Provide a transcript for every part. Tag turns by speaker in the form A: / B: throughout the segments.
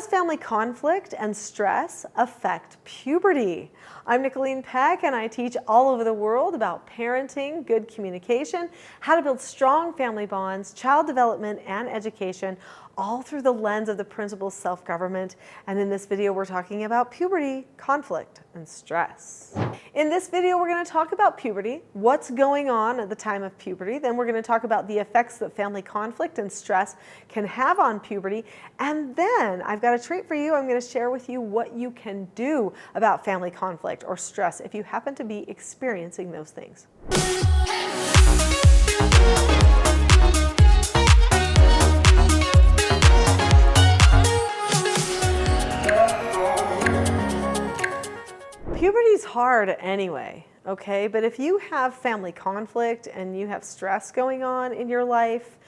A: does family conflict and stress affect puberty? I'm Nicholeen Peck, and I teach all over the world about parenting, good communication, how to build strong family bonds, child development, and education, all through the lens of the principles of self-government. And in this video, we're talking about puberty, conflict, and stress. In this video, we're going to talk about puberty, what's going on at the time of puberty. Then we're going to talk about the effects that family conflict and stress can have on puberty. And then I've got a treat for you. I'm going to share with you what you can do about family conflict or stress if you happen to be experiencing those things. Puberty's hard anyway, okay? But if you have family conflict and you have stress going on in your life,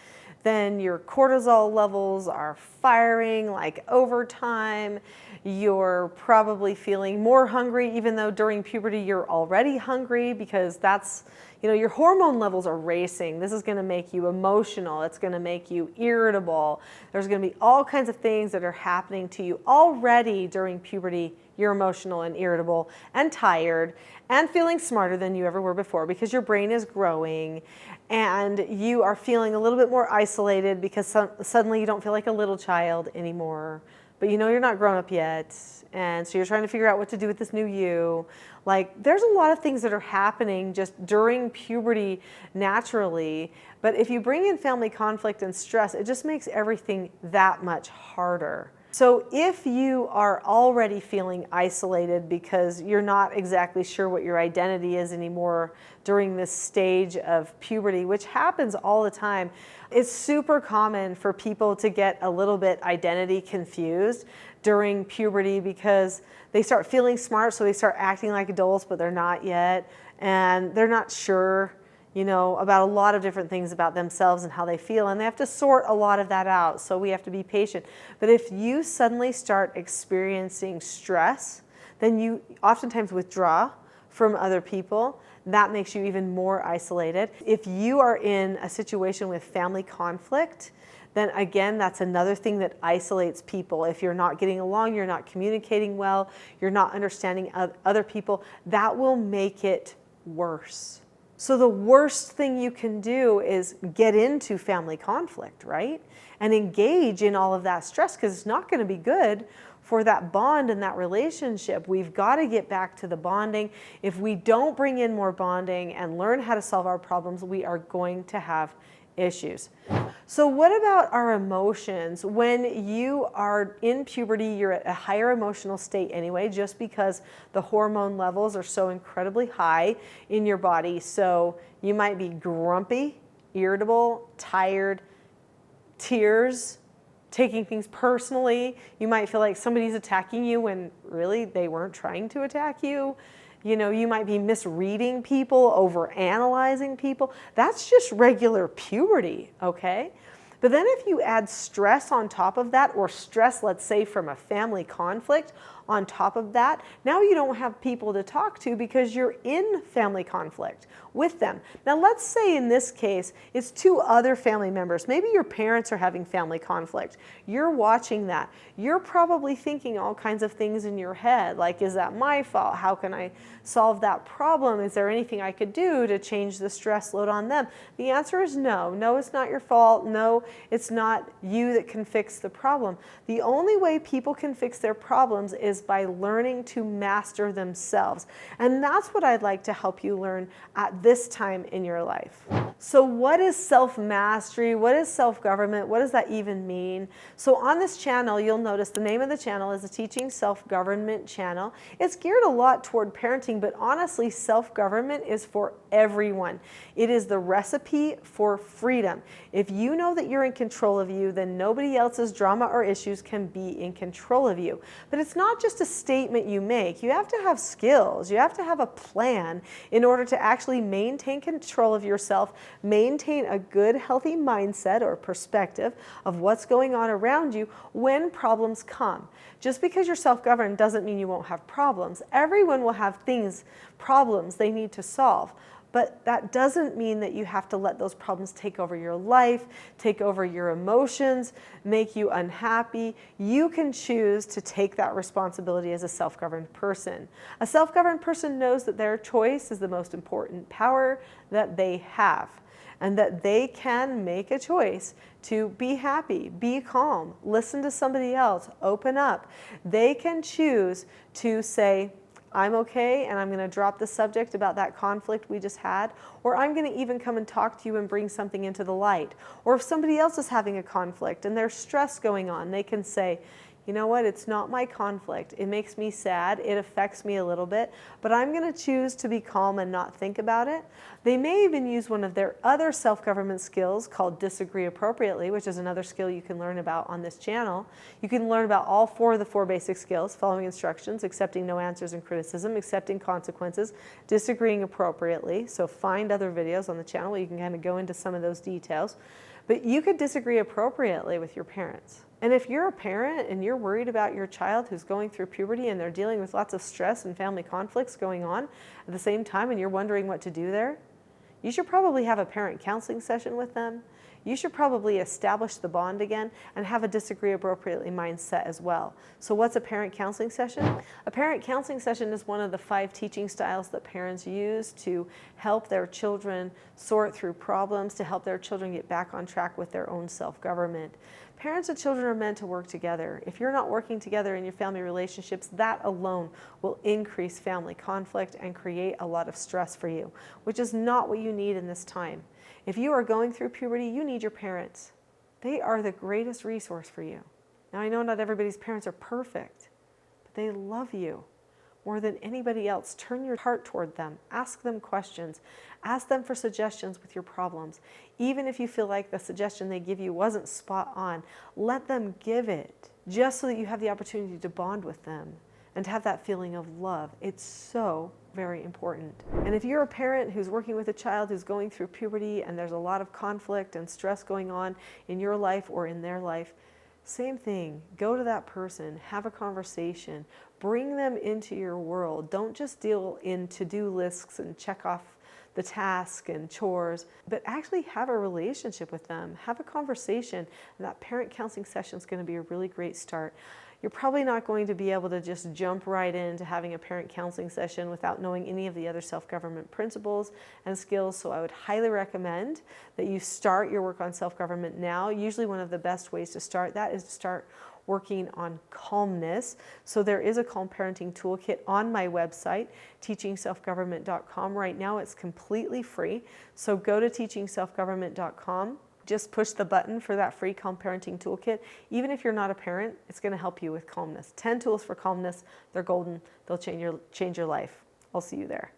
A: then your cortisol levels are firing like overtime. You're probably feeling more hungry, even though during puberty you're already hungry, because that's, your hormone levels are racing. This is going to make you emotional. It's going to make you irritable. There's going to be all kinds of things that are happening to you already during puberty. You're emotional and irritable and tired and feeling smarter than you ever were before because your brain is growing, and you are feeling a little bit more isolated because suddenly you don't feel like a little child anymore, but you're not grown up yet, and so you're trying to figure out what to do with this new you. Like, there's a lot of things that are happening just during puberty naturally, but if you bring in family conflict and stress, it just makes everything that much harder. So if you are already feeling isolated because you're not exactly sure what your identity is anymore during this stage of puberty, which happens all the time, it's super common for people to get a little bit identity confused during puberty because they start feeling smart, so they start acting like adults, but they're not yet, and they're not sure about a lot of different things about themselves and how they feel, and they have to sort a lot of that out, so we have to be patient. But if you suddenly start experiencing stress, then you oftentimes withdraw from other people. That makes you even more isolated. If you are in a situation with family conflict, then again, that's another thing that isolates people. If you're not getting along, you're not communicating well, you're not understanding other people, that will make it worse. So the worst thing you can do is get into family conflict, right? And engage in all of that stress, because it's not going to be good for that bond and that relationship. We've got to get back to the bonding. If we don't bring in more bonding and learn how to solve our problems, we are going to have issues. So what about our emotions? When you are in puberty, you're at a higher emotional state anyway, just because the hormone levels are so incredibly high in your body. So you might be grumpy, irritable, tired, tears, taking things personally. You might feel like somebody's attacking you when really they weren't trying to attack you. You might be misreading people, overanalyzing people. That's just regular puberty, okay? But then if you add stress on top of that, or stress, let's say, from a family conflict on top of that, now you don't have people to talk to because you're in family conflict with them. Now let's say in this case, it's two other family members. Maybe your parents are having family conflict. You're watching that. You're probably thinking all kinds of things in your head, like, is that my fault? How can I solve that problem? Is there anything I could do to change the stress load on them? The answer is no. No, it's not your fault. No, it's not you that can fix the problem. The only way people can fix their problems is by learning to master themselves. And that's what I'd like to help you learn at this time in your life. So what is self-mastery? What is self-government? What does that even mean? So on this channel, you'll notice the name of the channel is the Teaching Self-Government channel. It's geared a lot toward parenting, but honestly, self-government is for everyone. It is the recipe for freedom. If you know that you're in control of you, then nobody else's drama or issues can be in control of you. But it's not just a statement you make. You have to have skills. You have to have a plan in order to actually maintain control of yourself, maintain a good, healthy mindset or perspective of what's going on around you when problems come. Just because you're self-governed doesn't mean you won't have problems. Everyone will have problems they need to solve. But that doesn't mean that you have to let those problems take over your life, take over your emotions, make you unhappy. You can choose to take that responsibility as a self-governed person. A self-governed person knows that their choice is the most important power that they have, and that they can make a choice to be happy, be calm, listen to somebody else, open up. They can choose to say, I'm okay, and I'm going to drop the subject about that conflict we just had, or I'm going to even come and talk to you and bring something into the light. Or if somebody else is having a conflict and there's stress going on, they can say, you know what, it's not my conflict. It makes me sad. It affects me a little bit, but I'm going to choose to be calm and not think about it. They may even use one of their other self-government skills called disagree appropriately, which is another skill you can learn about on this channel. You can learn about all 4 of the 4 basic skills: following instructions, accepting no answers and criticism, accepting consequences, disagreeing appropriately. So find other videos on the channel where you can kind of go into some of those details. But you could disagree appropriately with your parents. And if you're a parent and you're worried about your child who's going through puberty and they're dealing with lots of stress and family conflicts going on at the same time, and you're wondering what to do there, you should probably have a parent counseling session with them. You should probably establish the bond again and have a disagree appropriately mindset as well. So what's a parent counseling session? A parent counseling session is one of the 5 teaching styles that parents use to help their children sort through problems, to help their children get back on track with their own self-government. Parents and children are meant to work together. If you're not working together in your family relationships, that alone will increase family conflict and create a lot of stress for you, which is not what you need in this time. If you are going through puberty, you need your parents. They are the greatest resource for you. Now, I know not everybody's parents are perfect, but they love you more than anybody else. Turn your heart toward them. Ask them questions. Ask them for suggestions with your problems. Even if you feel like the suggestion they give you wasn't spot on, let them give it, just so that you have the opportunity to bond with them and to have that feeling of love. It's so very important. And if you're a parent who's working with a child who's going through puberty and there's a lot of conflict and stress going on in your life or in their life, same thing. Go to that person, have a conversation, bring them into your world. Don't just deal in to-do lists and check off the task and chores, but actually have a relationship with them. Have a conversation, and that parent counseling session is going to be a really great start. You're probably not going to be able to just jump right into having a parent counseling session without knowing any of the other self-government principles and skills, so I would highly recommend that you start your work on self-government now. Usually one of the best ways to start that is to start working on calmness. So there is a Calm Parenting Toolkit on my website, teachingselfgovernment.com. Right now it's completely free, so go to teachingselfgovernment.com. Just push the button for that free Calm Parenting Toolkit. Even if you're not a parent, it's going to help you with calmness. 10 tools for calmness. They're golden. They'll change your life. I'll see you there.